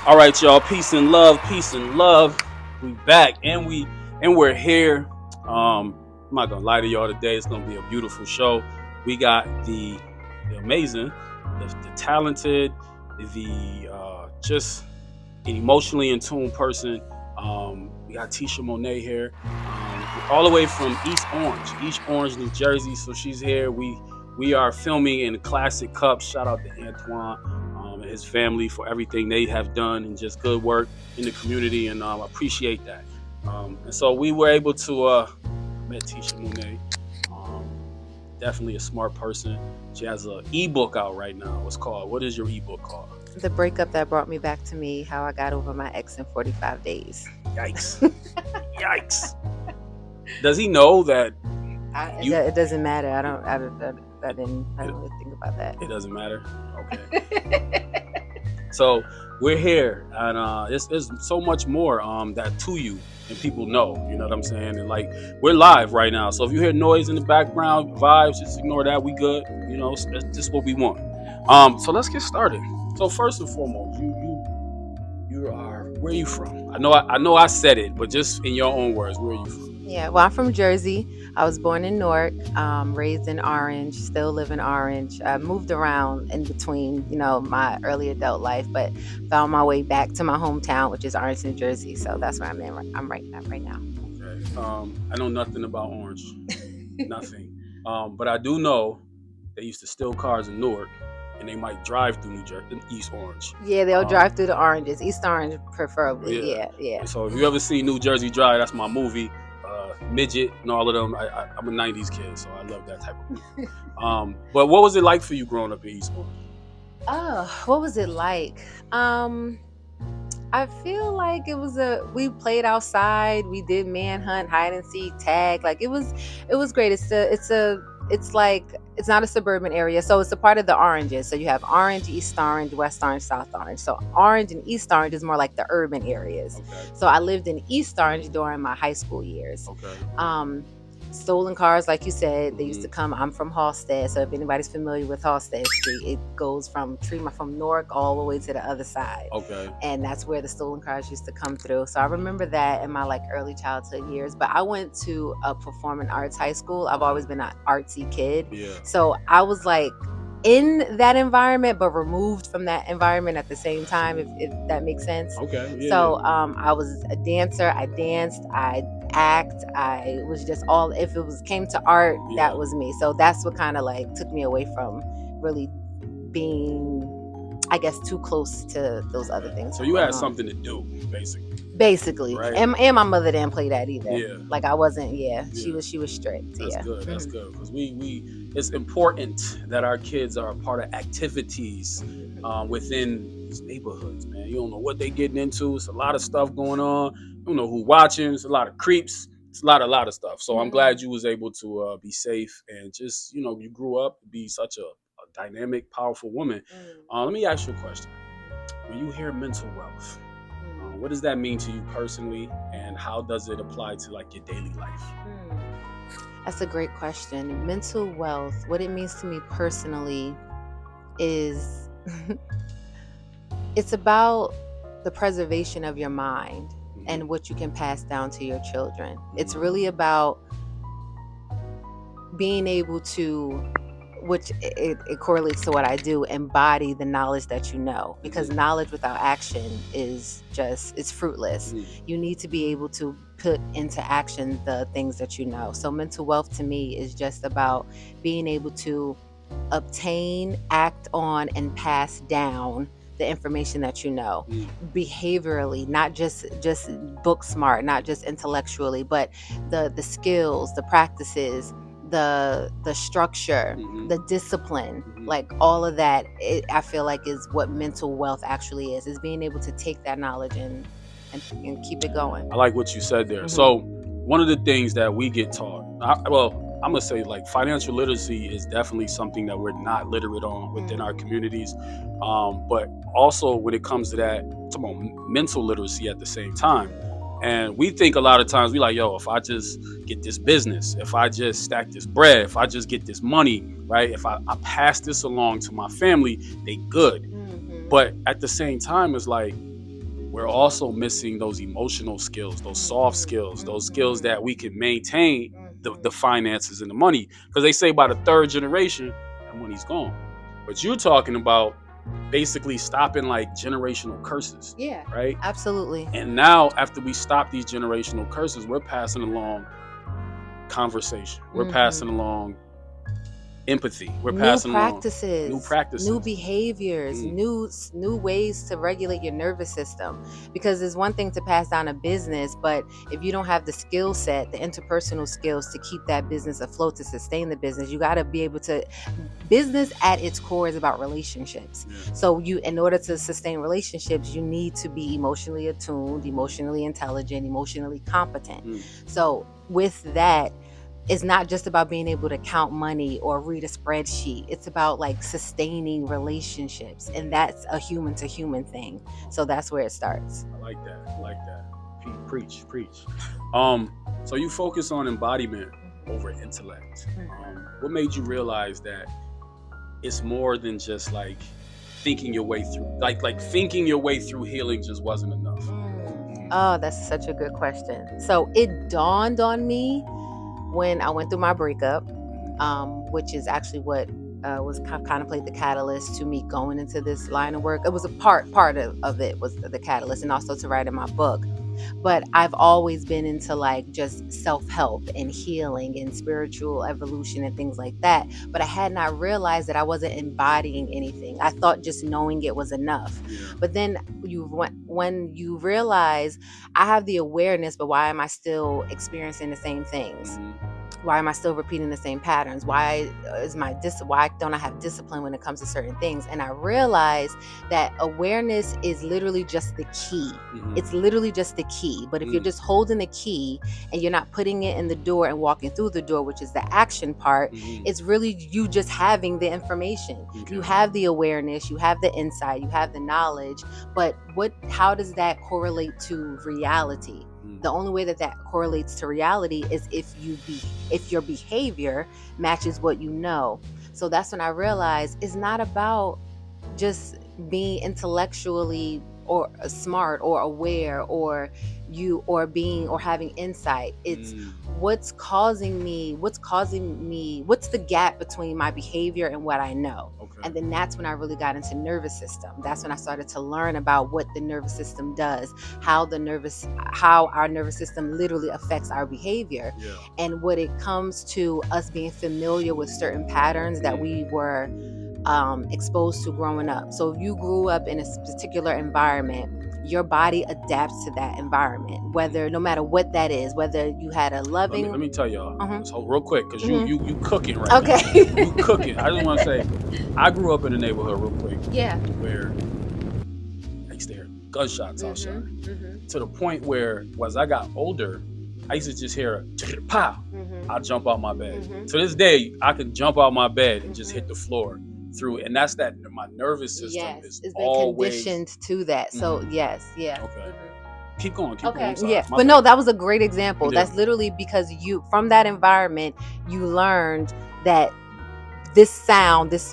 All right, y'all. Peace and love. Peace and love. We back and we're here. I'm not gonna lie to y'all today. It's gonna be a beautiful show. We got the amazing, the talented, the just an emotionally in tune person. We got Tisha Monee here, all the way from East Orange, New Jersey. So she's here. We are filming in Classic Cups. Shout out to Antoine and his family for everything they have done and just good work in the community, and I appreciate that. And so we were able to met Tisha Monee. Um, Definitely a smart person. She has an ebook out right now. What is your ebook called? The breakup that brought me back to me, how I got over my ex in 45 days. Yikes. Yikes. Does he know that It doesn't matter. I don't really think about that. It doesn't matter? Okay. So we're here, and there's so much more that to you and people know. You know what I'm saying? And like we're live right now, so if you hear noise in the background, vibes, just ignore that. We good. You know, that's just what we want. So let's get started. So first and foremost, you are, where are you from? I know I said it, but just in your own words, where are you from? Yeah, well, I'm from Jersey. I was born in Newark, raised in Orange, still live in Orange. I moved around in between, my early adult life, but found my way back to my hometown, which is Orange, New Jersey. So that's where I'm right now. Okay. I know nothing about Orange, nothing. But I do know they used to steal cars in Newark, and they might drive through New Jersey, East Orange. Yeah, they'll drive through the oranges, East Orange preferably. Yeah. So if you ever see New Jersey Drive, that's my movie. Midget and all of them. I'm a 90s kid, so I love that type of movie. But what was it like for you growing up in East Orange? Oh, what was it like? I feel like we played outside, we did manhunt, hide and seek, tag. Like it was great. It's not a suburban area, so it's a part of the oranges. So you have Orange, East Orange, West Orange, South Orange. So Orange and East Orange is more like the urban areas. Okay. So I lived in East Orange during my high school years. Okay. Stolen cars, like you said, they used to come. I'm from Halstead, so if anybody's familiar with Halstead Street, it goes from Newark all the way to the other side. Okay. And that's where the stolen cars used to come through. So I remember that in my early childhood years. But I went to a performing arts high school. I've always been an artsy kid. Yeah. So I was in that environment, but removed from that environment at the same time, if that makes sense. Okay. Yeah, so I was a dancer. I danced. I act. I was just all. If it came to art, that was me. So that's what kind of took me away from really being, I guess, too close to those other things. So you had something to do, basically, right? And my mother didn't play that either. Yeah. I wasn't. She was strict. That's good. That's good, because it's important that our kids are a part of activities within these neighborhoods, man. You don't know what they're getting into. It's a lot of stuff going on. You don't know who's watching. It's a lot of creeps. It's a lot of stuff. So I'm glad you was able to be safe and just, you grew up to be such a dynamic, powerful woman. Let me ask you a question. When you hear mental wealth, what does that mean to you personally, and how does it apply to your daily life? That's a great question. Mental wealth, what it means to me personally is it's about the preservation of your mind and what you can pass down to your children. It's really about being able to, which it correlates to what I do, embody the knowledge that you know, because knowledge without action is fruitless. You need to be able to put into action the things that you know. So mental wealth to me is just about being able to obtain, act on, and pass down the information that you know, behaviorally, not just book smart, not just intellectually, but the skills, the practices, the structure, the discipline, all of that, I feel like is what mental wealth actually is being able to take that knowledge and keep it going. I like what you said there. So one of the things that we get taught, I'm gonna say financial literacy is definitely something that we're not literate on within our communities, but also when it comes to that, it's about mental literacy at the same time. And we think a lot of times, we if I just get this business, if I just stack this bread, if I just get this money, right? If I pass this along to my family, they good. But at the same time, it's we're also missing those emotional skills, those soft skills, those skills that we can maintain the finances and the money. Because they say by the third generation, that money's gone. But you're talking about basically stopping like generational curses. Yeah. Right? Absolutely. And now, after we stop these generational curses, we're passing along conversation. We're passing along empathy. We're passing along new practices, new behaviors, new ways to regulate your nervous system. Because it's one thing to pass down a business, but if you don't have the skill set, the interpersonal skills to keep that business afloat, to sustain the business, you got to be able to. Business at its core is about relationships. So in order to sustain relationships, you need to be emotionally attuned, emotionally intelligent, emotionally competent. So with that, it's not just about being able to count money or read a spreadsheet. It's about like sustaining relationships, and that's a human to human thing. So that's where it starts. I like that. Preach. So you focus on embodiment over intellect. What made you realize that it's more than just like thinking your way through, like thinking your way through healing just wasn't enough? Oh, that's such a good question. So it dawned on me when I went through my breakup, which is actually what was kind of played the catalyst to me going into this line of work. It was a part of it was the catalyst, and also to write in my book. But I've always been into like just self-help and healing and spiritual evolution and things like that. But I had not realized that I wasn't embodying anything. I thought just knowing it was enough. But then when you realize I have the awareness, but why am I still experiencing the same things? Why am I still repeating the same patterns? Why don't I have discipline when it comes to certain things? And I realized that awareness is literally just the key. It's literally just the key. But if you're just holding the key and you're not putting it in the door and walking through the door, which is the action part, it's really you just having the information. You have the awareness, you have the insight, you have the knowledge, but how does that correlate to reality? The only way that correlates to reality is if your behavior matches what you know. So that's when I realized it's not about just being intellectually or smart or aware or having insight. It's what's the gap between my behavior and what I know. And then that's when I really got into nervous system. That's when I started to learn about what the nervous system does, how our nervous system literally affects our behavior. And when it comes to us being familiar with certain patterns that we were exposed to growing up. So if you grew up in a particular environment, your body adapts to that environment, no matter what that is, whether you had a loving. Let me tell y'all, so real quick, because you cooking right now. You cooking. I just want to say, I grew up in a neighborhood real quick. Where I used to hear gunshots outside. To the point where, as I got older, I used to just hear a pow. I'd jump out my bed. To this day, I could jump out my bed and just hit the floor through it. And that's that my nervous system is it's been always conditioned to that. So okay. Keep going. But no, that was a great example. That's literally because from that environment you learned that this sound, it's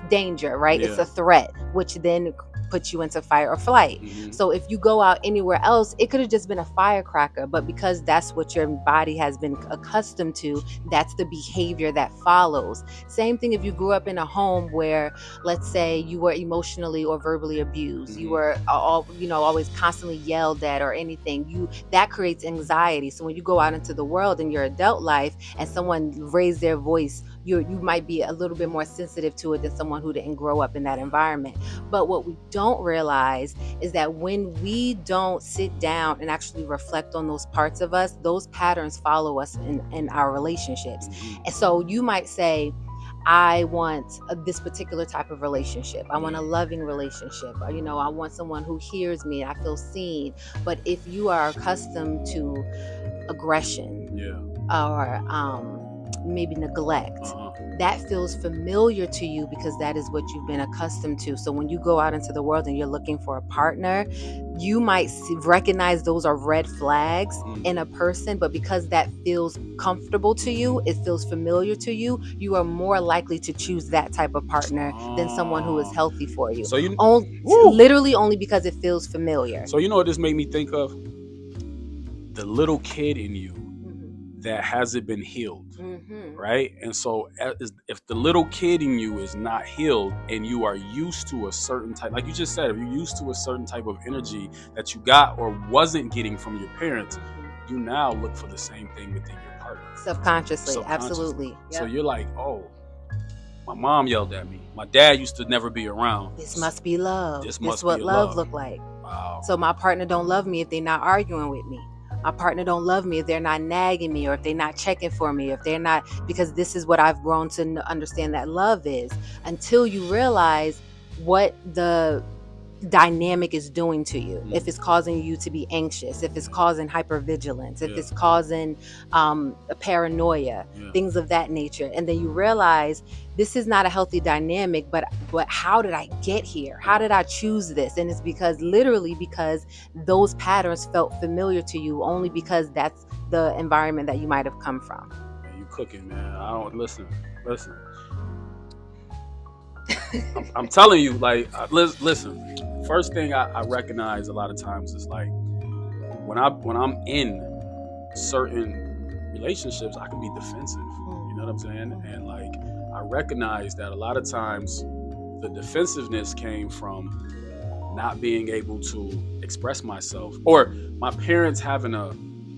danger, right? It's a threat, which then puts you into fight or flight. So if you go out anywhere else, it could have just been a firecracker, but because that's what your body has been accustomed to, that's the behavior that follows. Same thing if you grew up in a home where, let's say, you were emotionally or verbally abused, you were always constantly yelled at or anything, that creates anxiety. So when you go out into the world in your adult life and someone raised their voice, you might be a little bit more sensitive to it than someone who didn't grow up in that environment. But what we don't realize is that when we don't sit down and actually reflect on those parts of us, those patterns follow us in our relationships. And so you might say, I want this particular type of relationship. I want a loving relationship. I want someone who hears me. I feel seen. But if you are accustomed to aggression or maybe neglect. That feels familiar to you because that is what you've been accustomed to. So when you go out into the world and you're looking for a partner, you might recognize those are red flags in a person, but because that feels comfortable to you, it feels familiar to you, you are more likely to choose that type of partner than someone who is healthy for you. So literally only because it feels familiar. So you know what this made me think of? The little kid in you that hasn't been healed, right? And so if the little kid in you is not healed and you are used to a certain type, like you just said, if you're used to a certain type of energy that you got or wasn't getting from your parents, you now look for the same thing within your partner. Subconsciously. Absolutely. Yep. So you're like, oh, my mom yelled at me. My dad used to never be around. This must be love. This is what love look like. Wow. So my partner don't love me if they're not arguing with me. My partner don't love me if they're not nagging me or if they're not checking for me, if they're not, because this is what I've grown to understand that love is, until you realize what the dynamic is doing to you. If it's causing you to be anxious, if it's causing hypervigilance, if it's causing a paranoia, things of that nature. And then you realize this is not a healthy dynamic, but how did I get here? How did I choose this? And it's literally because those patterns felt familiar to you, only because that's the environment that you might have come from. Man, you cooking, man. I don't listen. I'm telling you, like, listen. First thing I recognize a lot of times is like when I'm in certain relationships, I can be defensive. You know what I'm saying? And like I recognize that a lot of times the defensiveness came from not being able to express myself, or my parents having a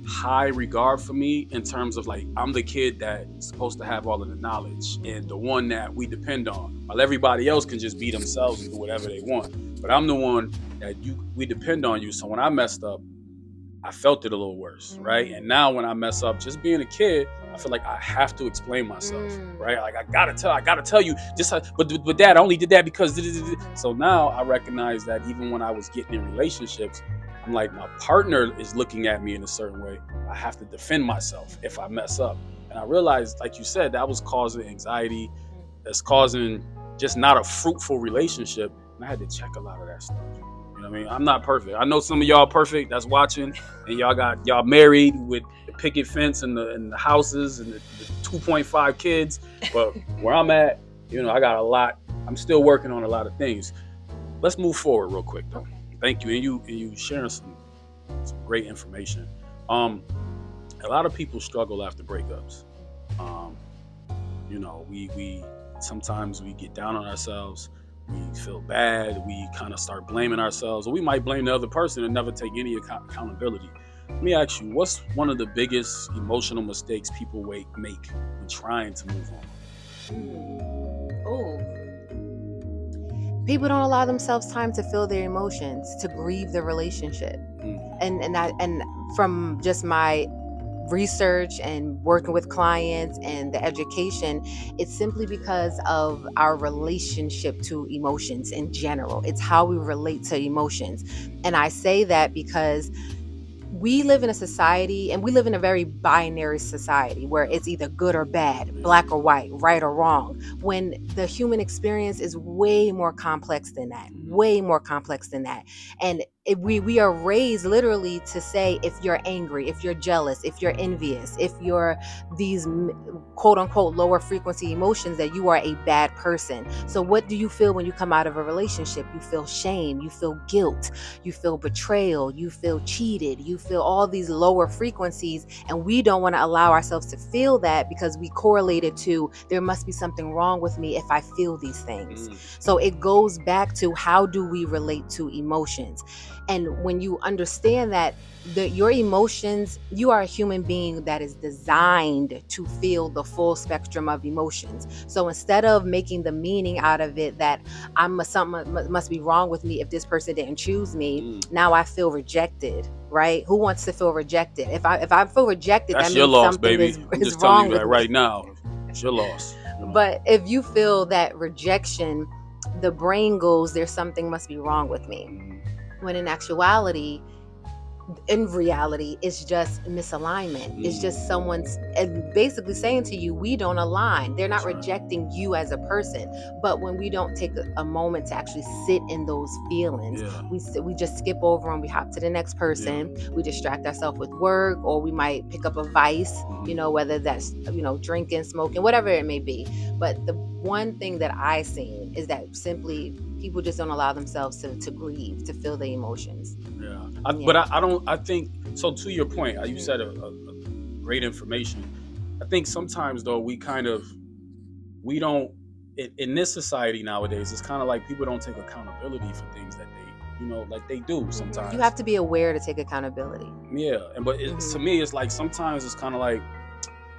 high regard for me in terms of like I'm the kid that's supposed to have all of the knowledge and the one that we depend on, while everybody else can just be themselves and do whatever they want. But I'm the one that we depend on you. So when I messed up, I felt it a little worse, right? And now when I mess up, just being a kid, I feel like I have to explain myself, right? Like I gotta tell you, but Dad, I only did that because. So now I recognize that even when I was getting in relationships, I'm like, my partner is looking at me in a certain way. I have to defend myself if I mess up. And I realized, like you said, that was causing anxiety. That's causing just not a fruitful relationship. And I had to check a lot of that stuff. You know what I mean? I'm not perfect. I know some of y'all perfect that's watching, and y'all married with the picket fence and the houses and the 2.5 kids. But where I'm at, I got a lot. I'm still working on a lot of things. Let's move forward real quick though. Thank you. And you sharing some great information. A lot of people struggle after breakups. We sometimes we get down on ourselves. We feel bad. We kind of start blaming ourselves, or we might blame the other person and never take any accountability. Let me ask you, what's one of the biggest emotional mistakes people make when trying to move on? People don't allow themselves time to feel their emotions, to grieve the relationship. And from just my research and working with clients and the education, it's simply because of our relationship to emotions in general. It's how we relate to emotions. And I say that because we live in a society, and we live in a very binary society where it's either good or bad, black or white, right or wrong, when the human experience is way more complex than that, And we are raised literally to say, if you're angry, if you're jealous, if you're envious, if you're these quote unquote lower frequency emotions, that you are a bad person. So what do you feel when you come out of a relationship? You feel shame, you feel guilt, you feel betrayal, you feel cheated, you feel all these lower frequencies. And we don't want to allow ourselves to feel that because we correlate it to, there must be something wrong with me if I feel these things. So it goes back to, how do we relate to emotions? And when you understand that your emotions, you are a human being that is designed to feel the full spectrum of emotions. So instead of making the meaning out of it that something must be wrong with me if this person didn't choose me, now I feel rejected, right? Who wants to feel rejected? If I feel rejected, that's that your means loss, something baby. is wrong with me right now. It's your loss. But if you feel that rejection, the brain goes, there's something must be wrong with me. When in actuality, in reality, it's just misalignment. It's just someone's basically saying to you, we don't align. They're not rejecting you as a person. But when we don't take a moment to actually sit in those feelings, we just skip over and we hop to the next person. We distract ourselves with work, or we might pick up a vice, whether that's, drinking, smoking, whatever it may be. But the one thing that I seen is that simply people just don't allow themselves to grieve, to feel the emotions. But I think, so to your point, you said a great information. I think sometimes though, we don't, in this society nowadays, it's kind of like people don't take accountability for things that they, like they do sometimes. You have to be aware to take accountability. Yeah. But to me, it's like, sometimes it's kind of like,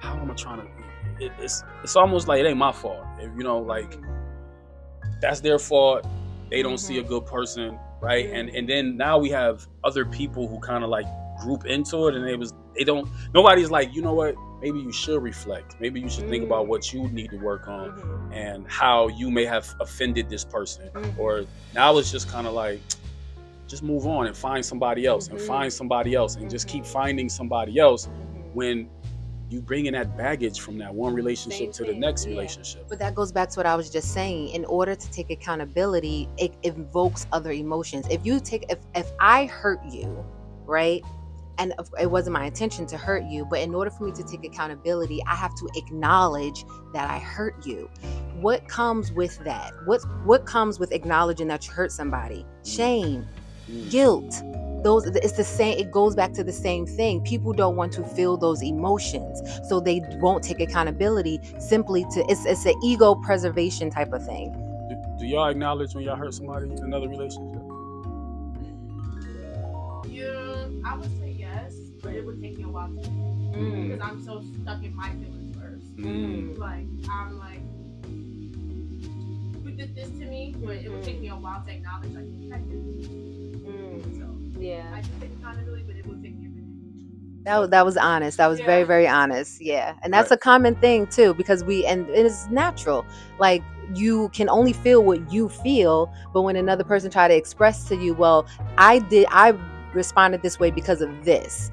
how am I trying to, it's almost like it ain't my fault. Like, that's their fault. They don't see a good person, right? And then now we have other people who kind of like group into it, and nobody's like, you know what, maybe you should reflect. Maybe you should think about what you need to work on and how you may have offended this person. Or now it's just kind of like, just move on and find somebody else and find somebody else and just keep finding somebody else, when you bring in that baggage from that one relationship to the next relationship. But that goes back to what I was just saying. In order to take accountability, it invokes other emotions. If I hurt you, right? And it wasn't my intention to hurt you, but in order for me to take accountability, I have to acknowledge that I hurt you. What comes with that? What comes with acknowledging that you hurt somebody? Shame, guilt. It's the same. It goes back to the same thing. People don't want to feel those emotions, so they won't take accountability. It's an ego preservation type of thing. Do y'all acknowledge when y'all hurt somebody in another relationship? Yeah, I would say yes, but it would take me a while to because I'm so stuck in my feelings first. Like, I'm like, you did this to me, but it would take me a while to acknowledge, like, I did this. Yeah, I can take accountability, but it will take me a minute. That was honest. That was very, very honest. Yeah, and that's a common thing too, because and it is natural. Like, you can only feel what you feel, but when another person try to express to you, well, I responded this way because of this.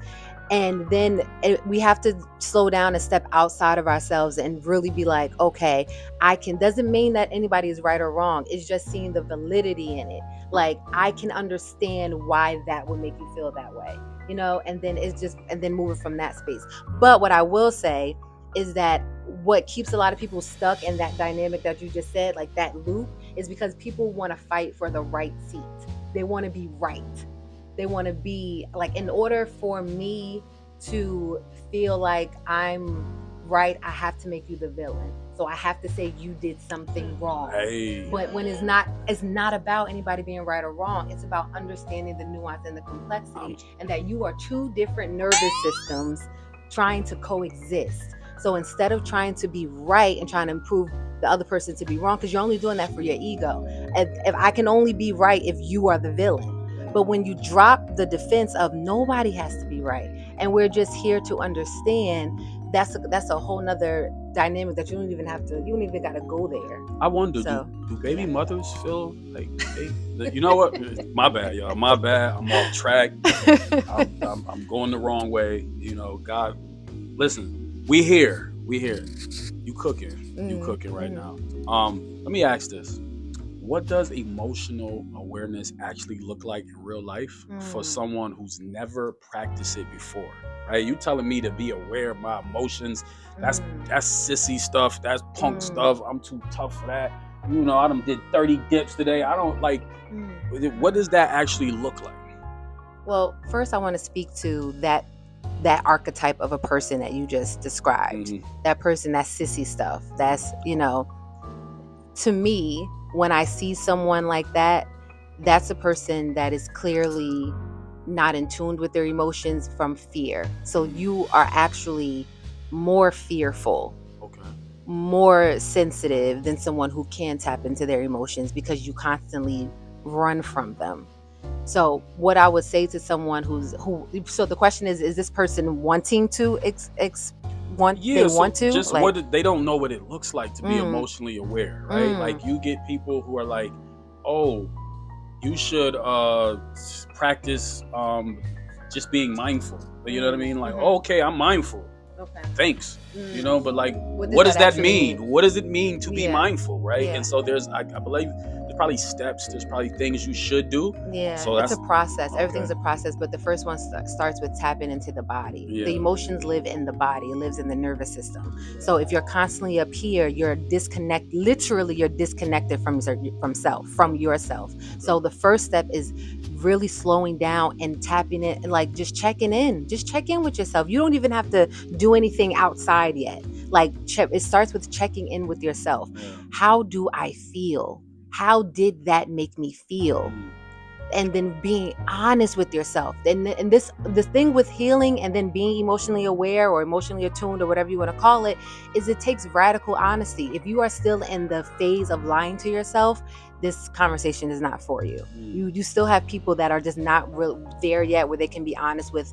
And then we have to slow down and step outside of ourselves and really be like, okay, doesn't mean that anybody is right or wrong. It's just seeing the validity in it. Like, I can understand why that would make you feel that way, and then moving from that space. But what I will say is that what keeps a lot of people stuck in that dynamic that you just said, like that loop, is because people want to fight for the right seat. They want to be right. They want to be like, in order for me to feel like I'm right, I have to make you the villain. So I have to say you did something wrong. Hey. But when it's not about anybody being right or wrong. It's about understanding the nuance and the complexity, and that you are two different nervous systems trying to coexist. So instead of trying to be right and trying to improve the other person to be wrong, because you're only doing that for your ego. If I can only be right if you are the villain. But when you drop the defense of nobody has to be right, and we're just here to understand, that's a whole nother dynamic that you don't even got to go there. I wonder, do baby mothers feel like you know what? My bad, y'all. My bad. I'm off track. I'm going the wrong way. God, listen, we here. You cooking right now. Let me ask this. What does emotional awareness actually look like in real life for someone who's never practiced it before? Right? You telling me to be aware of my emotions? That's sissy stuff. That's punk stuff. I'm too tough for that. I done did 30 dips today. I don't like. What does that actually look like? Well, first I want to speak to that archetype of a person that you just described. That person, that sissy stuff. That's, to me, when I see someone like that, that's a person that is clearly not in tune with their emotions from fear. So you are actually more fearful, more sensitive than someone who can tap into their emotions, because you constantly run from them. So what I would say to someone so the question is this person wanting to they don't know what it looks like to be emotionally aware, right? Like, you get people who are like, oh, you should practice just being mindful. You know what I mean? Like, okay, I'm mindful. Okay. Thanks. You know, but like, what does that mean? What does it mean to be mindful, right? Yeah. And so there's, I believe, there's probably steps. There's probably things you should do. Yeah, so it's a process. Everything's a process, but the first one starts with tapping into the body. Yeah. The emotions live in the body. It lives in the nervous system. So if you're constantly up here, you're literally you're disconnected from yourself. So the first step is really slowing down and tapping it, and like just checking in. Just check in with yourself. You don't even have to do anything outside yet. Like it starts with checking in with yourself. Yeah. How do I feel? How did that make me feel? And then being honest with yourself. And this thing with healing and then being emotionally aware or emotionally attuned or whatever you want to call it, is it takes radical honesty. If you are still in the phase of lying to yourself, this conversation is not for you. You still have people that are just not there yet where they can be honest with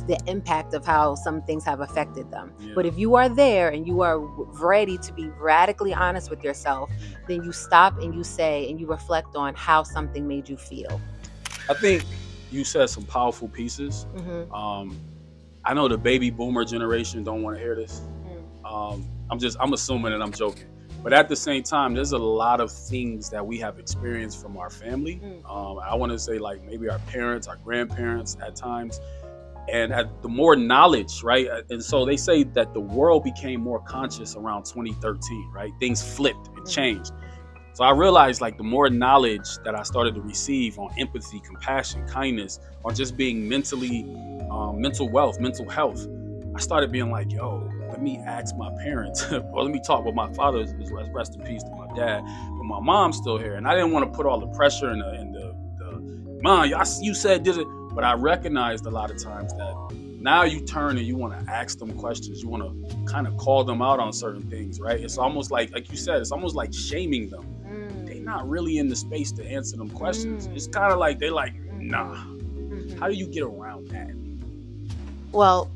the impact of how some things have affected them. But if you are there and you are ready to be radically honest with yourself, then you stop and you say and you reflect on how something made you feel. I think you said some powerful pieces. I know the baby boomer generation don't want to hear this. I'm assuming and I'm joking. But at the same time, there's a lot of things that we have experienced from our family. I want to say like maybe our parents, our grandparents at times. And the more knowledge, right? And so they say that the world became more conscious around 2013, right? Things flipped and changed. So I realized like the more knowledge that I started to receive on empathy, compassion, kindness, on just being mentally, mental wealth, mental health, I started being like, yo, let me ask my parents, or let me talk with my father, rest in peace to my dad, but my mom's still here. And I didn't want to put all the pressure in the mom, you said did it. But I recognized a lot of times that now you turn and you want to ask them questions. You want to kind of call them out on certain things, right? It's almost like you said, it's almost like shaming them. They're not really in the space to answer them questions. It's kind of like they're like, nah. How do you get around that? Well,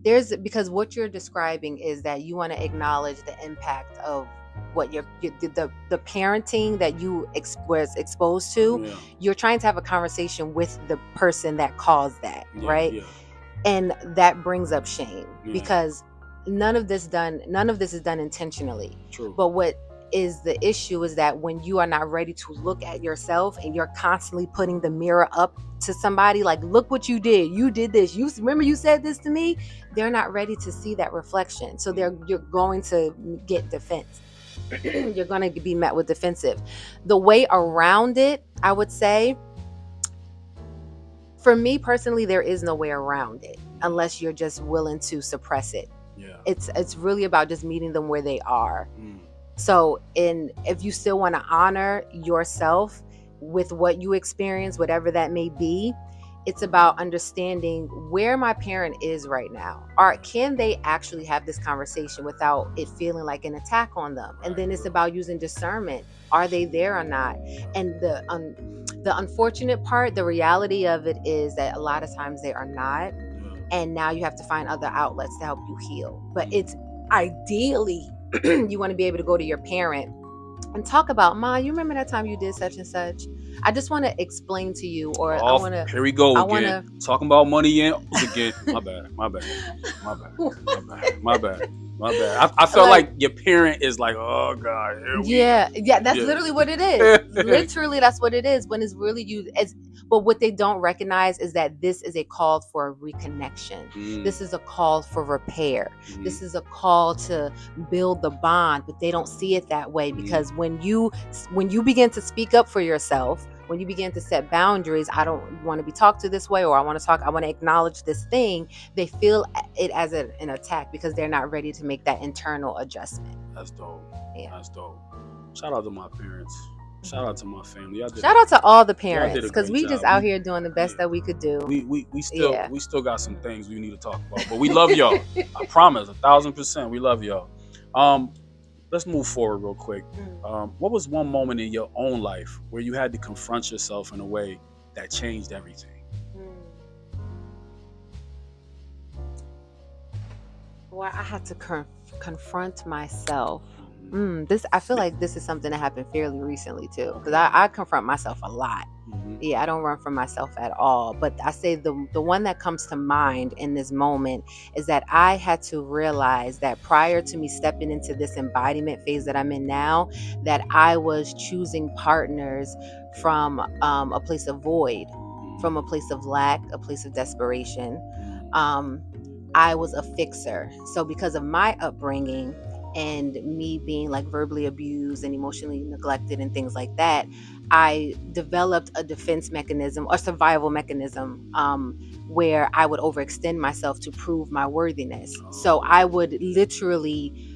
because what you're describing is that you want to acknowledge the impact of what the parenting that you was exposed to. You're trying to have a conversation with the person that caused that, right? And that brings up shame because none of this is done intentionally. True. But what is the issue is that when you are not ready to look at yourself and you're constantly putting the mirror up to somebody, like, look what you did this, you remember you said this to me, they're not ready to see that reflection. So you're going to get defense. You're going to be met with defensive. The way around it, I would say, for me personally, there is no way around it unless you're just willing to suppress it. It's really about just meeting them where they are. So if you still want to honor yourself with what you experience, whatever that may be, it's about understanding where my parent is right now. Or can they actually have this conversation without it feeling like an attack on them? And then it's about using discernment. Are they there or not? And the unfortunate part, the reality of it is that a lot of times they are not. And now you have to find other outlets to help you heal. But it's ideally, you want to be able to go to your parent and talk about, Ma, you remember that time you did such and such? I just want to explain to you, or I want to. Here we go again. Talking about money again. My bad. I felt like your parent is like, oh God. That's literally what it is. Literally, that's what it is. When it's really you. But what they don't recognize is that this is a call for reconnection. This is a call for repair. This is a call to build the bond, but they don't see it that way because when you begin to speak up for yourself, when you begin to set boundaries, I don't want to be talked to this way, or I want to acknowledge this thing, they feel it as an attack because they're not ready to make that internal adjustment. That's dope. Yeah. That's dope. Shout out to my parents. Shout out to my family. Shout out to all the parents because we just out here doing the best that we could do. We still got some things we need to talk about, but we love y'all. I promise, 1,000%. We love y'all. Let's move forward real quick. What was one moment in your own life where you had to confront yourself in a way that changed everything? Well, I had to confront myself I feel like this is something that happened fairly recently too, because I confront myself a lot. Yeah, I don't run from myself at all. But I say the one that comes to mind in this moment is that I had to realize that prior to me stepping into this embodiment phase that I'm in now, that I was choosing partners from a place of void, from a place of lack, a place of desperation. I was a fixer. So because of my upbringing and me being like verbally abused and emotionally neglected and things like that, I developed a defense mechanism or survival mechanism where I would overextend myself to prove my worthiness. So I would literally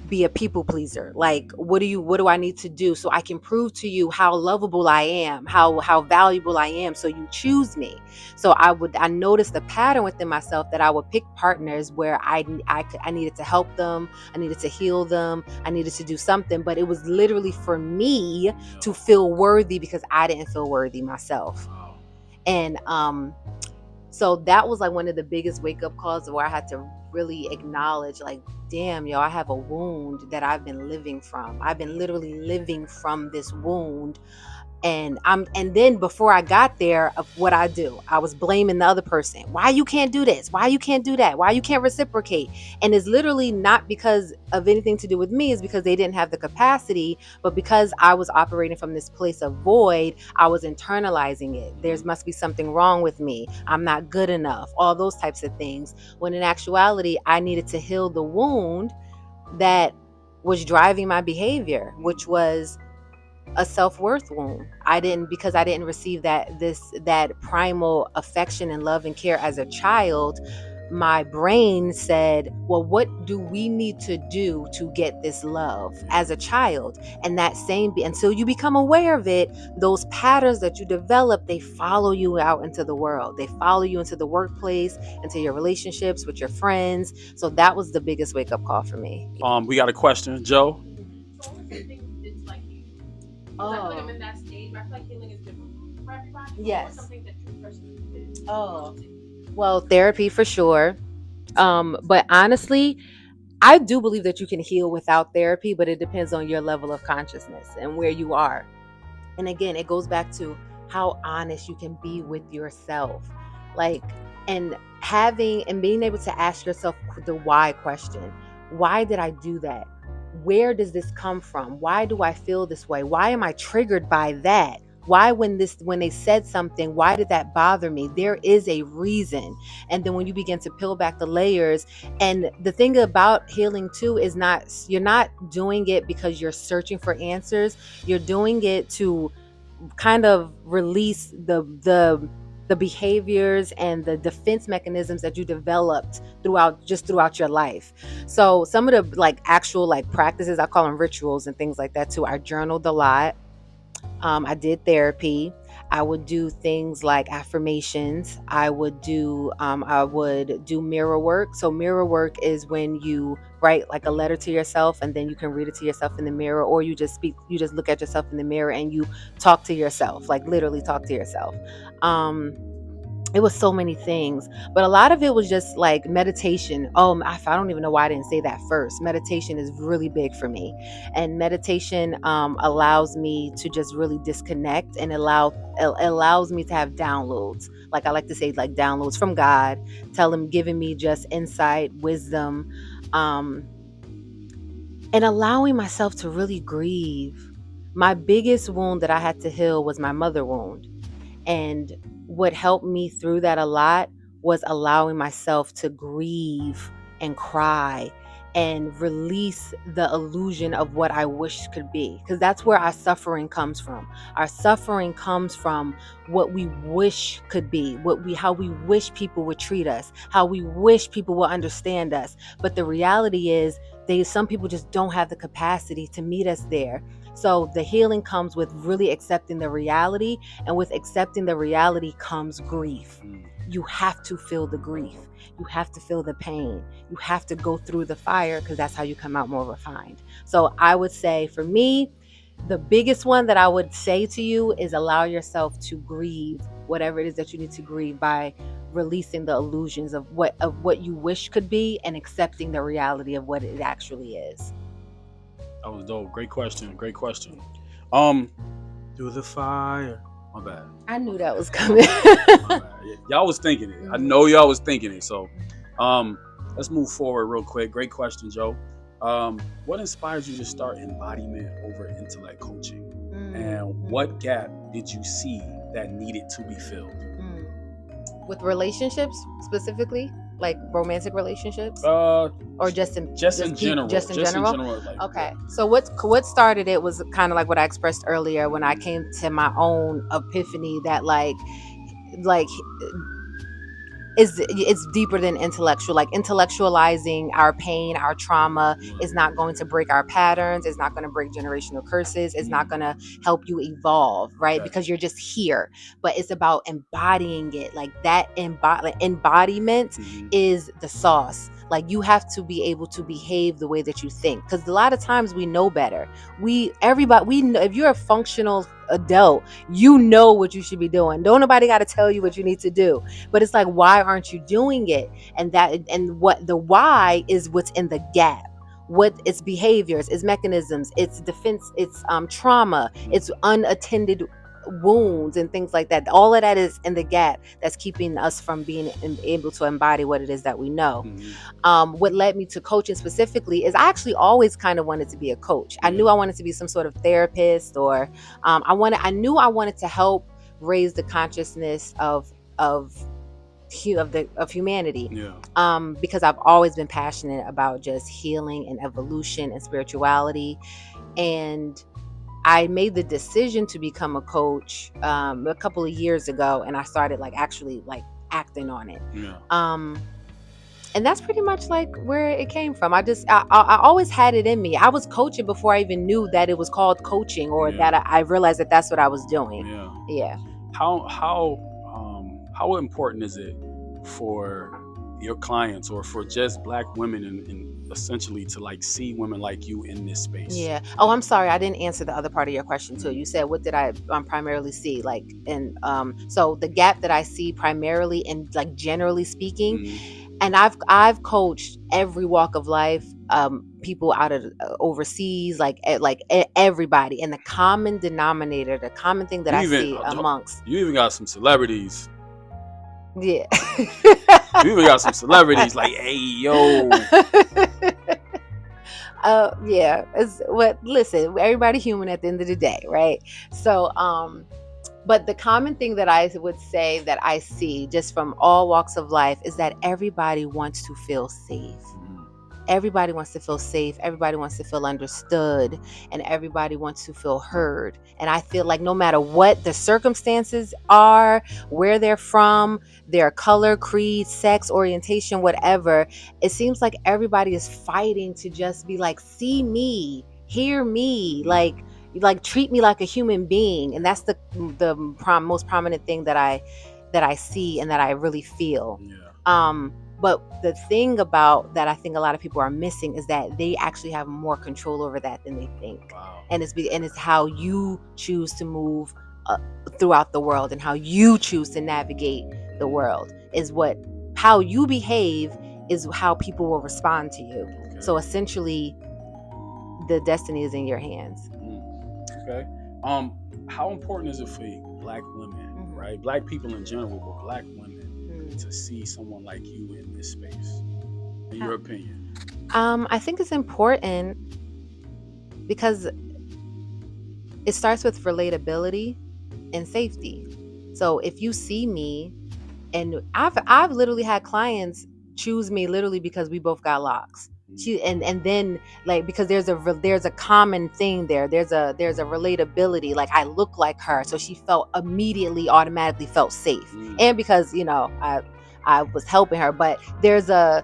be a people pleaser. Like, what do I need to do so I can prove to you how lovable I am, how valuable I am, so you choose me. So I noticed the pattern within myself that I would pick partners where I needed to help them, I needed to heal them, I needed to do something, but it was literally for me to feel worthy because I didn't feel worthy myself. And so that was like one of the biggest wake up calls where I had to really acknowledge, like, damn, yo, I have a wound that I've been living from. I've been literally living from this wound. And then before I got there, of what I do, I was blaming the other person. Why you can't do this? Why you can't do that? Why you can't reciprocate? And it's literally not because of anything to do with me. It's because they didn't have the capacity, but because I was operating from this place of void, I was internalizing it. There must be something wrong with me. I'm not good enough. All those types of things. When in actuality, I needed to heal the wound that was driving my behavior, which was a self-worth wound. Because I didn't receive that primal affection and love and care as a child. My brain said, well, what do we need to do to get this love as a child? And until you become aware of it, those patterns that you develop, they follow you out into the world. They follow you into the workplace, into your relationships with your friends. So that was the biggest wake-up call for me. We got a question, Joe. So what was something it's like you? Because I feel like I'm in that stage, but I feel like healing is different for everybody. Yes. What was something that you personally did? Well, therapy for sure. But honestly, I do believe that you can heal without therapy, but it depends on your level of consciousness and where you are. And again, it goes back to how honest you can be with yourself. Like, and being able to ask yourself the why question. Why did I do that? Where does this come from? Why do I feel this way? Why am I triggered by that? Why when they said something, why did that bother me? There is a reason. And then when you begin to peel back the layers, and the thing about healing too is you're not doing it because you're searching for answers. You're doing it to kind of release the behaviors and the defense mechanisms that you developed throughout your life. So some of the actual practices, I call them rituals and things like that too. I journaled a lot. I did therapy. I would do things like affirmations. I would do mirror work. So mirror work is when you write like a letter to yourself and then you can read it to yourself in the mirror, or you just look at yourself in the mirror and you talk to yourself, like literally talk to yourself. It was so many things, but a lot of it was just like meditation. I don't even know why I didn't say that first. Meditation is really big for me, and meditation allows me to just really disconnect and allows me to have downloads. Like I like to say, like downloads from God, giving me just insight, wisdom, and allowing myself to really grieve. My biggest wound that I had to heal was my mother wound. And what helped me through that a lot was allowing myself to grieve and cry and release the illusion of what I wish could be. Because that's where our suffering comes from. Our suffering comes from what we wish could be, how we wish people would treat us, how we wish people will understand us. But the reality is, some people just don't have the capacity to meet us there. So the healing comes with really accepting the reality, and with accepting the reality comes grief. You have to feel the grief. You have to feel the pain. You have to go through the fire, because that's how you come out more refined. So I would say for me, the biggest one that I would say to you is allow yourself to grieve whatever it is that you need to grieve by releasing the illusions of what you wish could be and accepting the reality of what it actually is. That was dope. Great question. Through the fire. My bad. I knew that was coming. My bad. Y'all was thinking it. I know y'all was thinking it. So, let's move forward real quick. Great question, Joe. What inspires you to start embodiment over intellect coaching? And what gap did you see that needed to be filled? With relationships specifically? Like romantic relationships? Or just in general? Just in general? Like, okay. So what started it was kind of like what I expressed earlier when I came to my own epiphany that like it's deeper than intellectual. Like intellectualizing our pain, our trauma is not going to break our patterns. It's not going to break generational curses. It's not going to help you evolve, right? Okay. Because you're just here. But it's about embodying it. Like that embodiment is the sauce. Like you have to be able to behave the way that you think. Because a lot of times we know better. We know if you're a functional adult, you know what you should be doing. Don't nobody got to tell you what you need to do. But it's like, why aren't you doing it? And what the why is what's in the gap. What its behaviors, its mechanisms, its defense, its trauma, its unattended wounds and things like that. All of that is in the gap that's keeping us from being able to embody what it is that we know. What led me to coaching specifically is I actually always kind of wanted to be a coach. I knew I wanted to be some sort of therapist, or I knew I wanted to help raise the consciousness of humanity. Because I've always been passionate about just healing and evolution and spirituality. And I made the decision to become a coach a couple of years ago, and I started actually acting on it. And that's pretty much where it came from. I always had it in me. I was coaching before I even knew that it was called coaching, or that I realized that that's what I was doing. Yeah. How important is it for your clients or for just Black women and essentially to see women like you in this space? Yeah. Oh, I'm sorry, I didn't answer the other part of your question too. You said, what did I primarily see? So the gap that I see primarily and generally speaking, and I've coached every walk of life, people out of overseas, everybody, and the common denominator, the common thing that I see amongst. You even got some celebrities. Yeah. You even got some celebrities hey, yo. Yeah. Listen, everybody human at the end of the day, right? So, but the common thing that I would say that I see just from all walks of life is that everybody wants to feel safe. Everybody wants to feel safe. Everybody wants to feel understood, and everybody wants to feel heard. And I feel like no matter what the circumstances are, where they're from, their color, creed, sex, orientation, whatever, it seems like everybody is fighting to just be see me, hear me, treat me like a human being. And that's the most prominent thing that I see and that I really feel. But the thing about that I think a lot of people are missing is that they actually have more control over that than they think. Wow. And it's how you choose to move throughout the world, and how you choose to navigate the world how you behave is how people will respond to you. Okay. So essentially, the destiny is in your hands. Okay. How important is it for Black women, right? Black people in general, but Black women, to see someone like you in this space, in your opinion? I think it's important because it starts with relatability and safety. So if you see me, and I've literally had clients choose me literally because we both got locks. And then because there's a common thing there. There's a relatability. I look like her, so she automatically felt safe. And because I was helping her, but there's a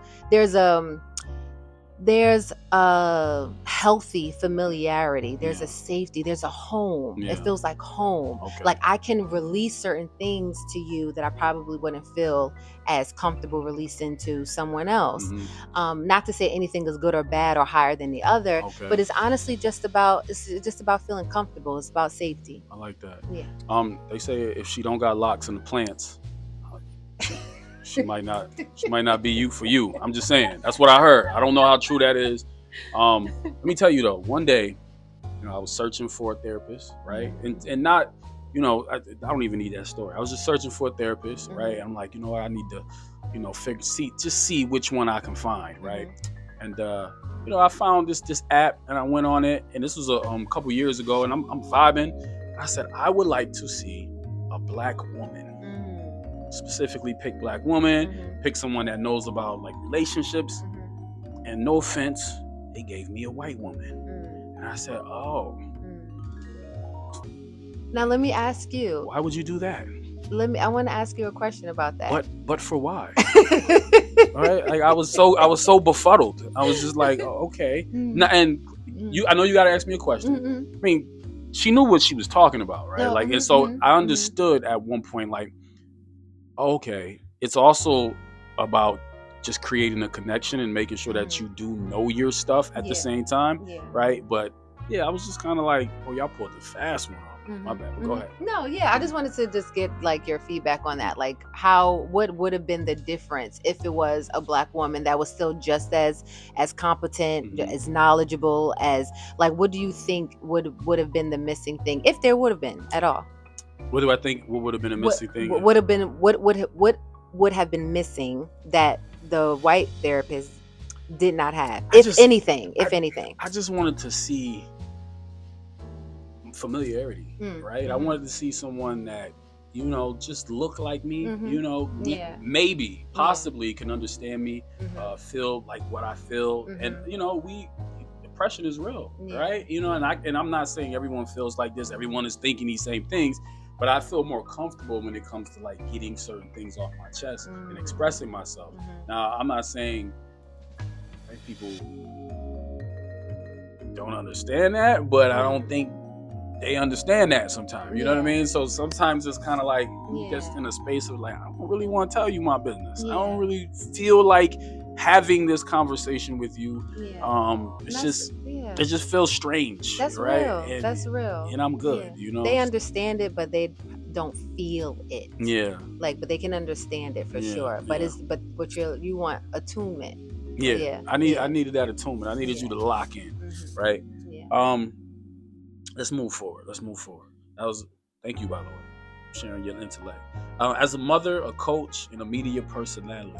healthy familiarity. There's a safety. There's a home. It feels like home. Okay. I can release certain things to you that I probably wouldn't feel as comfortable releasing to someone else. Not to say anything is good or bad or higher than the other, but it's honestly just about feeling comfortable. It's about safety. I like that. Yeah. They say if she don't got locks in the plants, she might not be you for you. I'm just saying. That's what I heard. I don't know how true that is. Let me tell you though, one day, I was searching for a therapist, right? And not, I don't even need that story. I was just searching for a therapist, right? I'm like, you know what, I need to, see which one I can find, right? And I found this app and I went on it, and this was a couple years ago, and I'm vibing. And I said, I would like to see a black woman. Specifically pick black woman, pick someone that knows about like relationships. And no offense, they gave me a white woman. And I said, oh. Now let me ask you. Why would you do that? I want to ask you a question about that. But for why? Right? Like I was so befuddled. I was just like, oh, okay. Now, and I know you got to ask me a question. I mean, she knew what she was talking about, right? Like, and so I understood at one point, like, okay, it's also about just creating a connection and making sure that you do know your stuff at the same time, right? But yeah, I was just kind of like, oh, y'all pulled the fast one off. My bad. Go ahead. No, yeah, I just wanted to just get like your feedback on that. Like, what would have been the difference if it was a black woman that was still just as competent, as knowledgeable as, like, what do you think would have been the missing thing, if there would have been at all? What do I think? What would have been a missing thing? What would have been missing that the white therapist did not have, if anything? I just wanted to see familiarity, right? I wanted to see someone that, just look like me, maybe, possibly can understand me, feel like what I feel. And, depression is real, right? And I'm not saying everyone feels like this, everyone is thinking these same things, but I feel more comfortable when it comes to like getting certain things off my chest and expressing myself. Now, I'm not saying people don't understand that, but I don't think they understand that sometimes. You know what I mean? So sometimes it's kind of like just in a space of like, I don't really want to tell you my business. I don't really feel like having this conversation with you. It just feels strange. That's right? Real. That's real. And I'm good. They understand it, but they don't feel it. Yeah. Like, but they can understand it for sure. But but you want attunement. Yeah. I needed that attunement. I needed you to lock in, right? Yeah. Let's move forward. Thank you, by the way, for sharing your intellect. As a mother, a coach, and a media personality,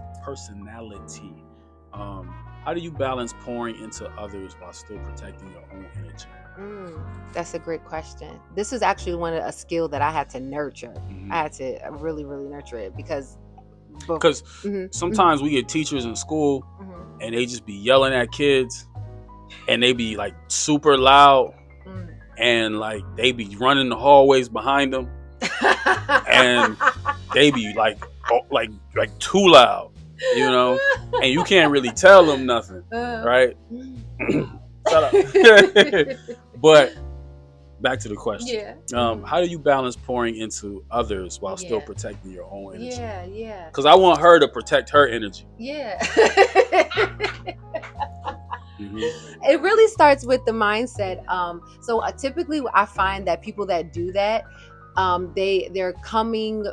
how do you balance pouring into others while still protecting your own energy? That's a great question. This is actually a skill that I had to nurture. I had to really, really nurture it because sometimes we get teachers in school and they just be yelling at kids and they be like super loud. And like they be running the hallways behind them, and they be like too loud, and you can't really tell them nothing, right? Shut up. But back to the question. How do you balance pouring into others while still protecting your own energy? Because I want her to protect her energy. It really starts with the mindset. So typically I find that people that do that, they're coming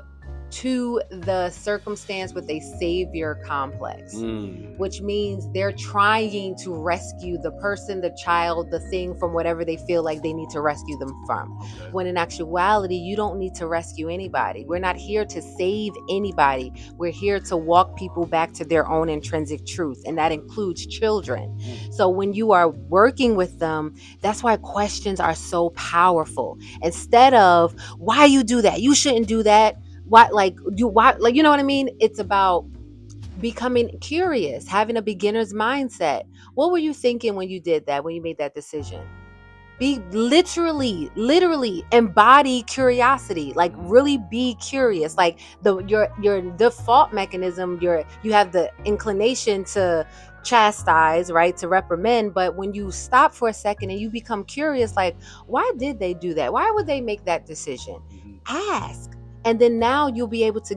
to the circumstance with a savior complex, which means they're trying to rescue the person, the child, the thing from whatever they feel like they need to rescue them from. When in actuality, you don't need to rescue anybody. We're not here to save anybody. We're here to walk people back to their own intrinsic truth, and that includes children. So when you are working with them, that's why questions are so powerful. Instead of, why you do that? You shouldn't do that. You know what I mean? It's about becoming curious, having a beginner's mindset. What were you thinking when you did that, when you made that decision? Be literally embody curiosity. Like, really be curious. Like your default mechanism, you have the inclination to chastise, right, to reprimand. But when you stop for a second and you become curious, like, why did they do that? Why would they make that decision? Ask. And then now you'll be able to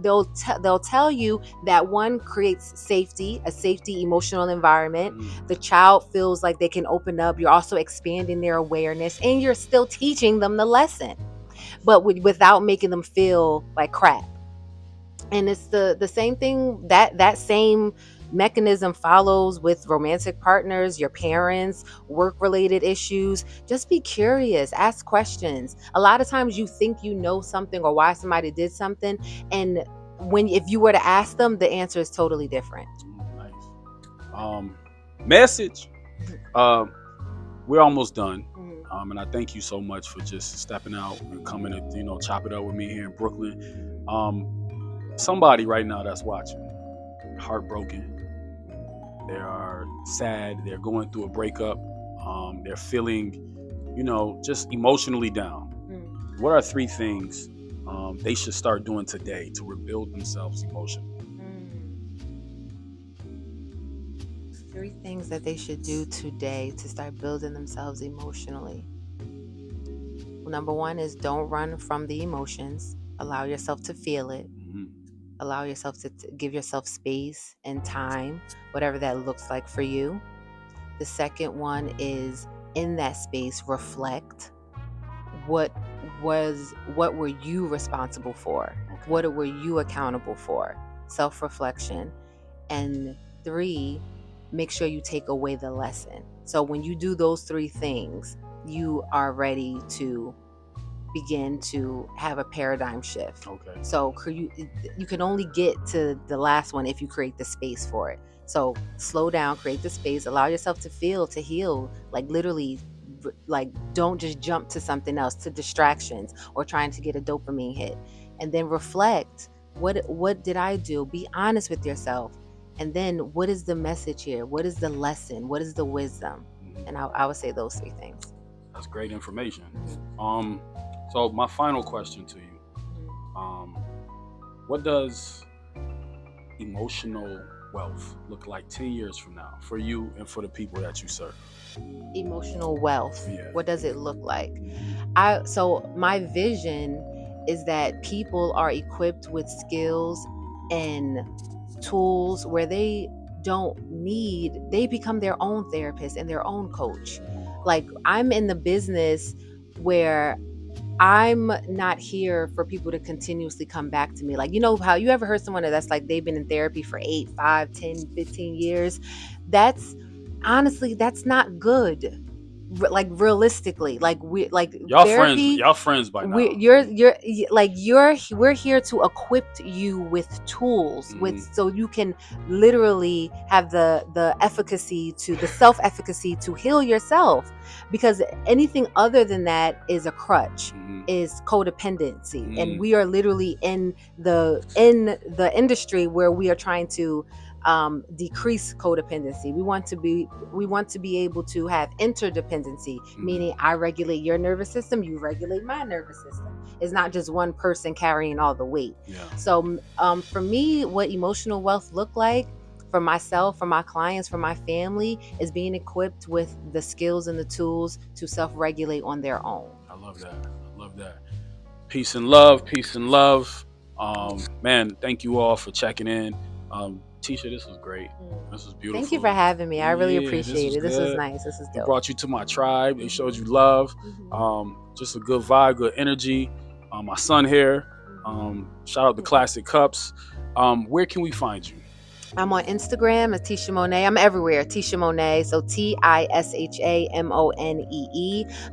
they'll tell you that one creates a safety emotional environment. The child feels like they can open up. You're also expanding their awareness, and you're still teaching them the lesson, but without making them feel like crap. And it's the same thing, that same mechanism follows with romantic partners, your parents, work-related issues. Just be curious, ask questions. A lot of times you think you know something or why somebody did something, and if you were to ask them, the answer is totally different. Nice. Message. We're almost done. And I thank you so much for just stepping out and coming to, chop it up with me here in Brooklyn. Somebody right now that's watching, heartbroken. They are sad. They're going through a breakup. They're feeling, just emotionally down. What are 3 things they should start doing today to rebuild themselves emotionally? 3 things that they should do today to start building themselves emotionally. Well, number 1 is don't run from the emotions. Allow yourself to feel it. Allow yourself to give yourself space and time, whatever that looks like for you. The second one is, in that space, reflect. What were you responsible for? Okay. What were you accountable for? Self-reflection. And 3, make sure you take away the lesson. So when you do those 3 things, you are ready to begin to have a paradigm shift. Okay. So you can only get to the last one if you create the space for it. So slow down, create the space, allow yourself to feel, to heal, like literally, like don't just jump to something else, to distractions or trying to get a dopamine hit. And then reflect. What did I do? Be honest with yourself. And then what is the message here? What is the lesson? What is the wisdom? And I would say those 3 things. That's great information. So my final question to you, what does emotional wealth look like 10 years from now for you and for the people that you serve? Emotional wealth. Yeah. What does it look like? So my vision is that people are equipped with skills and tools where they become their own therapist and their own coach. Like, I'm in the business where I'm not here for people to continuously come back to me. Like, how you ever heard someone that's like they've been in therapy for 8, 5, 10, 15 years? That's honestly, that's not good. Like, realistically, like y'all therapy, friends by now. We're here to equip you with tools, so you can literally have the efficacy, the self-efficacy to heal yourself, because anything other than that is a crutch, is codependency. And we are literally in the industry where we are trying to decrease codependency. We want to be able to have interdependency, meaning I regulate your nervous system, you regulate my nervous system. It's not just one person carrying all the weight. Yeah. So for me, what emotional wealth look like for myself, for my clients, for my family, is being equipped with the skills and the tools to self-regulate on their own. I love that. Peace and love. Man, thank you all for checking in. Tisha, this was great. This was beautiful. Thank you for having me. I really appreciate it. This was nice. This is dope. It brought you to my tribe. It showed you love. Just a good vibe, good energy. My son here. Shout out to Classic Cups. Where can we find you? I'm on Instagram as Tisha Monee. I'm everywhere, Tisha Monee. So TISHAMONEE.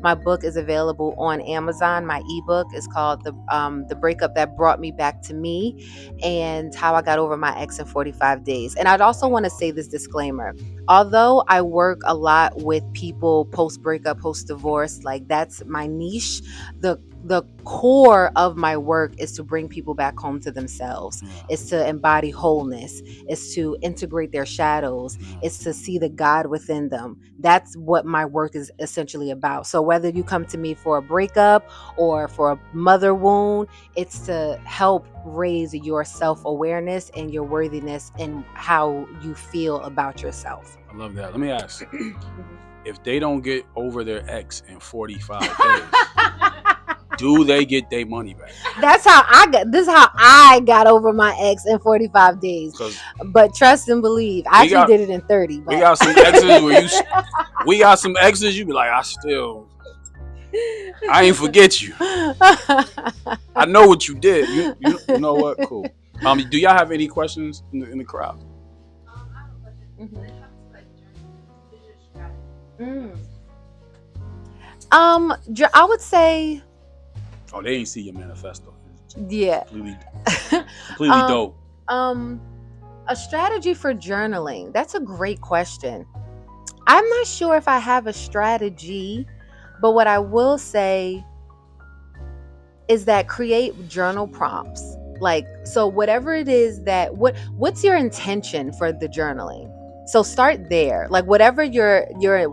My book is available on Amazon. My ebook is called The Breakup That Brought Me Back to Me, and How I Got Over My Ex in 45 Days. And I'd also want to say this disclaimer. Although I work a lot with people post-breakup, post-divorce, like that's my niche, the core of my work is to bring people back home to themselves. It's to embody wholeness. It's to integrate their shadows. It's to see the God within them. That's what my work is essentially about. So whether you come to me for a breakup or for a mother wound, it's to help raise your self-awareness and your worthiness and how you feel about yourself. I love that. Let me ask, if they don't get over their ex in 45 days, do they get their money back? This is how I got over my ex in 45 days. But trust and believe, I actually did it in 30. But. We got some exes you be like, I ain't forget you. I know what you did. You know what? Cool. Do y'all have any questions in the crowd? I Mm-hmm. When it comes to like journaling, what is your strategy? I would say, Oh, they ain't see your manifesto. yeah. Completely dope. A strategy for journaling. That's a great question. I'm not sure if I have a strategy, but what I will say is that create journal prompts. Like, so whatever it is that what's your intention for the journaling? So start there. Like whatever your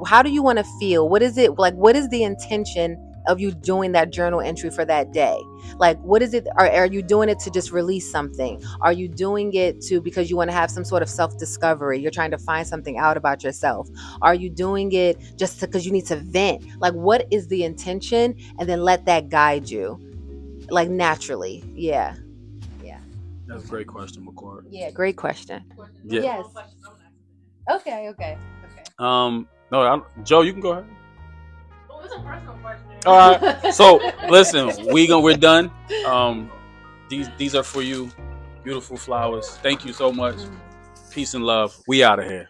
how do you want to feel? What is it like, what is the intention of you doing that journal entry for that day? Like what is it? Are you doing it to just release something? Are you doing it to because you want to have some sort of self-discovery? You're trying to find something out about yourself. Are you doing it just because you need to vent? Like what is the intention? And then let that guide you. Like naturally. Yeah. That's a great question, McCord. Yeah, great question. Yeah. Yes. Okay. No, Joe, you can go ahead. Oh, it's a personal question. All right. So listen, we're done. These are for you, beautiful flowers. Thank you so much. Peace and love. We out of here.